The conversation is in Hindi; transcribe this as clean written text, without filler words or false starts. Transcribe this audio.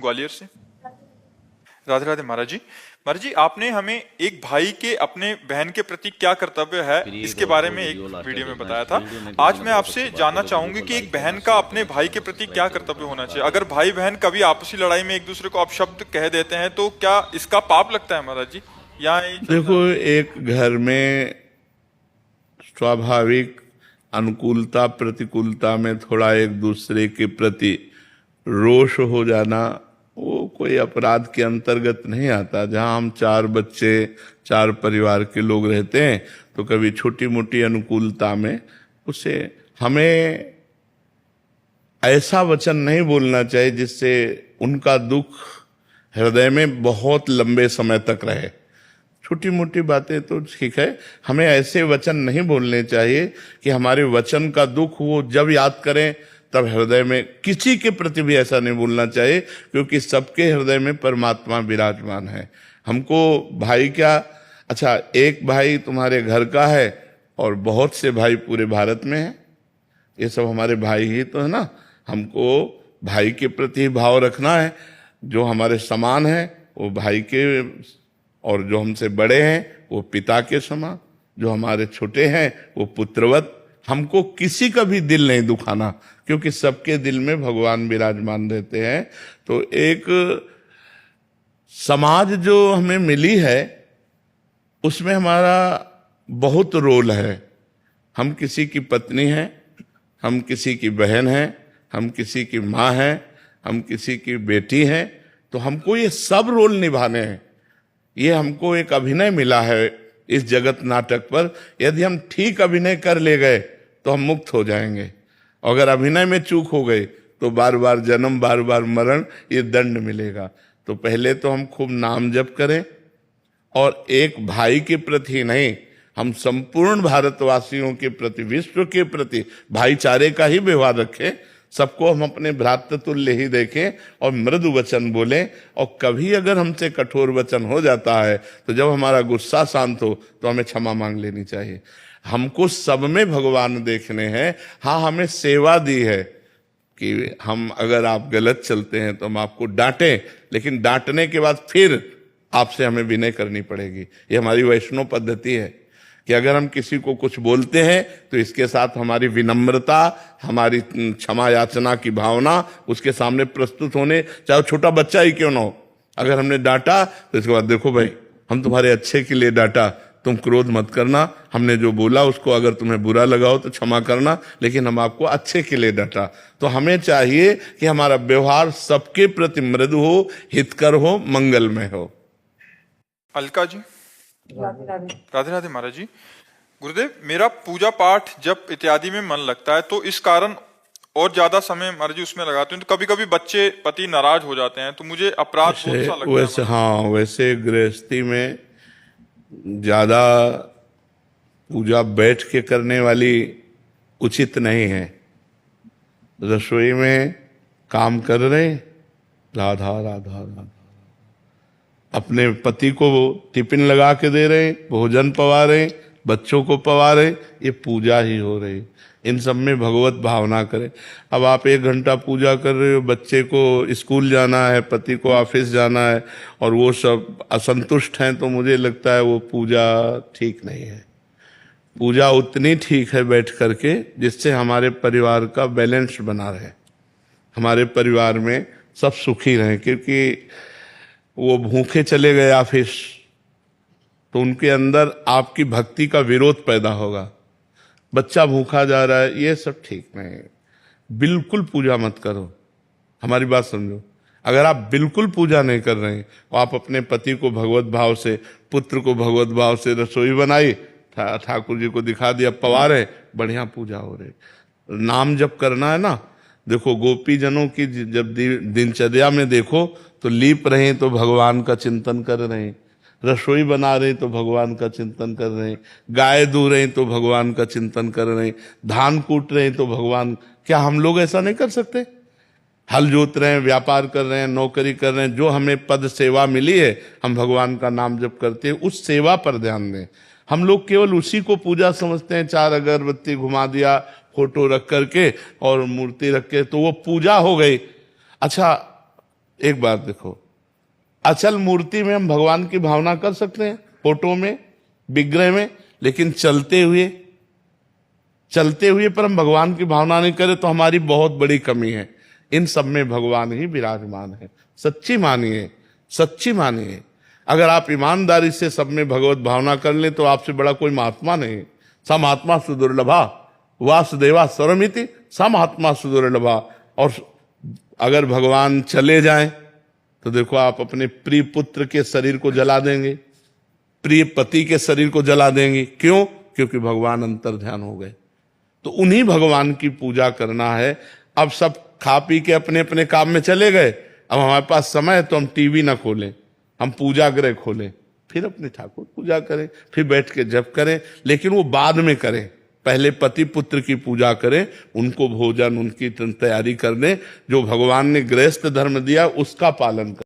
ग्वालियर से। राधे राधे महाराज जी। महाराज जी, आपने हमें एक भाई के अपने बहन के प्रति क्या कर्तव्य है इसके बारे में एक वीडियो में बताया था। आज मैं आपसे जानना चाहूंगी कि एक बहन का अपने भाई के प्रति क्या कर्तव्य होना चाहिए। अगर भाई बहन कभी आपसी लड़ाई में एक दूसरे को अपशब्द कह देते हैं तो क्या इसका पाप लगता है महाराज जी? या देखो, एक घर में स्वाभाविक अनुकूलता प्रतिकूलता में थोड़ा एक दूसरे के प्रति रोष हो जाना वो कोई अपराध के अंतर्गत नहीं आता। जहां हम 4 बच्चे 4 परिवार के लोग रहते हैं तो कभी छोटी मोटी अनुकूलता में उसे हमें ऐसा वचन नहीं बोलना चाहिए जिससे उनका दुख हृदय में बहुत लंबे समय तक रहे। छोटी मोटी बातें तो ठीक है, हमें ऐसे वचन नहीं बोलने चाहिए कि हमारे वचन का दुख वो जब याद करें तब हृदय में। किसी के प्रति भी ऐसा नहीं बोलना चाहिए, क्योंकि सबके हृदय में परमात्मा विराजमान है। हमको भाई क्या, अच्छा एक भाई तुम्हारे घर का है और बहुत से भाई पूरे भारत में हैं, ये सब हमारे भाई ही तो है ना। हमको भाई के प्रति भाव रखना है। जो हमारे समान है वो भाई के, और जो हमसे बड़े हैं वो पिता के समान, जो हमारे छोटे हैं वो पुत्रवत। हमको किसी का भी दिल नहीं दुखाना, क्योंकि सबके दिल में भगवान विराजमान रहते हैं। तो एक समाज जो हमें मिली है उसमें हमारा बहुत रोल है। हम किसी की पत्नी हैं, हम किसी की बहन हैं, हम किसी की माँ हैं, हम किसी की बेटी हैं। तो हमको ये सब रोल निभाने हैं। ये हमको एक अभिनय मिला है इस जगत नाटक पर। यदि हम ठीक अभिनय कर ले गए तो हम मुक्त हो जाएंगे। अगर अभिनय में चूक हो गई तो बार बार जन्म, बार बार मरण, ये दंड मिलेगा। तो पहले तो हम खूब नाम जप करें, और एक भाई के प्रति नहीं, हम संपूर्ण भारतवासियों के प्रति, विश्व के प्रति भाईचारे का ही व्यवहार रखें। सबको हम अपने भ्रातृतुल्य ही देखें और मृदु वचन बोलें। और कभी अगर हमसे कठोर वचन हो जाता है तो जब हमारा गुस्सा शांत हो तो हमें क्षमा मांग लेनी चाहिए। हमको सब में भगवान देखने हैं। हाँ, हमें सेवा दी है कि हम अगर आप गलत चलते हैं तो हम आपको डांटें, लेकिन डांटने के बाद फिर आपसे हमें विनय करनी पड़ेगी। ये हमारी वैष्णव पद्धति है कि अगर हम किसी को कुछ बोलते हैं तो इसके साथ हमारी विनम्रता, हमारी क्षमा याचना की भावना उसके सामने प्रस्तुत होने, चाहे छोटा बच्चा ही क्यों ना हो। अगर हमने डांटा तो इसके बाद देखो भाई, हम तुम्हारे अच्छे के लिए डांटा, तुम क्रोध मत करना। हमने जो बोला उसको अगर तुम्हें बुरा लगा हो तो क्षमा करना, लेकिन हम आपको अच्छे के लिए डांटा। तो हमें चाहिए कि हमारा व्यवहार सबके प्रति मृदु हो, हितकर हो, मंगलमय हो। अलका जी। राधे राधे महाराज जी। गुरुदेव, मेरा पूजा पाठ जप इत्यादि में मन लगता है तो इस कारण और ज्यादा समय महाराज जी उसमें लगाते हैं, तो कभी कभी बच्चे पति नाराज हो जाते हैं तो मुझे अपराध सा लगता है। वैसे हाँ, वैसे गृहस्थी में ज्यादा पूजा बैठ के करने वाली उचित नहीं है। रसोई में काम कर रहे, राधा राधा राधा, अपने पति को टिफिन लगा के दे रहे, भोजन पवा रहे, बच्चों को पवा रहे, ये पूजा ही हो रही। इन सब में भगवत भावना करें। अब आप 1 घंटा पूजा कर रहे हो, बच्चे को स्कूल जाना है, पति को ऑफिस जाना है, और वो सब असंतुष्ट हैं, तो मुझे लगता है वो पूजा ठीक नहीं है। पूजा उतनी ठीक है बैठ करके जिससे हमारे परिवार का बैलेंस बना रहे, हमारे परिवार में सब सुखी रहें। क्योंकि वो भूखे चले गए ऑफिस तो उनके अंदर आपकी भक्ति का विरोध पैदा होगा। बच्चा भूखा जा रहा है, ये सब ठीक नहीं है। बिल्कुल पूजा मत करो। हमारी बात समझो। अगर आप बिल्कुल पूजा नहीं कर रहे हैं तो आप अपने पति को भगवत भाव से, पुत्र को भगवत भाव से रसोई बनाई, ठाकुर जी को दिखा दिया, पवा रहे, बढ़िया पूजा हो रही। नाम जप करना है ना। देखो, गोपी जनों की जब दिनचर्या में देखो तो लीप रहे तो भगवान का चिंतन कर रहे हैं, रसोई बना रहे तो भगवान का चिंतन कर रहे हैं, गाय दूह रहे तो भगवान का चिंतन कर रहे हैं, धान कूट रहे तो भगवान। क्या हम लोग ऐसा नहीं कर सकते? हल जोत रहे हैं, व्यापार कर रहे हैं, नौकरी कर रहे हैं, जो हमें पद सेवा मिली है, हम भगवान का नाम जप करते हैं, उस सेवा पर ध्यान दें। हम लोग केवल उसी को पूजा समझते हैं। 4 अगरबत्ती घुमा दिया, फोटो रख करके और मूर्ति रख के, तो वो पूजा हो गई। अच्छा, एक बात देखो, अचल मूर्ति में हम भगवान की भावना कर सकते हैं, फोटो में, विग्रह में, लेकिन चलते हुए पर हम भगवान की भावना नहीं करें तो हमारी बहुत बड़ी कमी है। इन सब में भगवान ही विराजमान है। सच्ची मानिए। अगर आप ईमानदारी से सब में भगवत भावना कर ले तो आपसे बड़ा कोई महात्मा नहीं। स महात्मा सुदुर्लभा वासुदेवा सर्वमिति, स महात्मा सुदुर्लभा। और अगर भगवान चले जाएं तो देखो, आप अपने प्रिय पुत्र के शरीर को जला देंगे, प्रिय पति के शरीर को जला देंगे। क्यों? क्योंकि भगवान अंतर ध्यान हो गए। तो उन्हीं भगवान की पूजा करना है। अब सब खा पी के अपने अपने काम में चले गए, अब हमारे पास समय है तो हम टीवी ना खोलें, हम पूजा गृह खोलें, फिर अपने ठाकुर पूजा करें, फिर बैठ के जप करें, लेकिन वो बाद में करें। पहले पति पुत्र की पूजा करें, उनको भोजन, उनकी तैयारी कर दें, जो भगवान ने गृहस्थ धर्म दिया उसका पालन करें।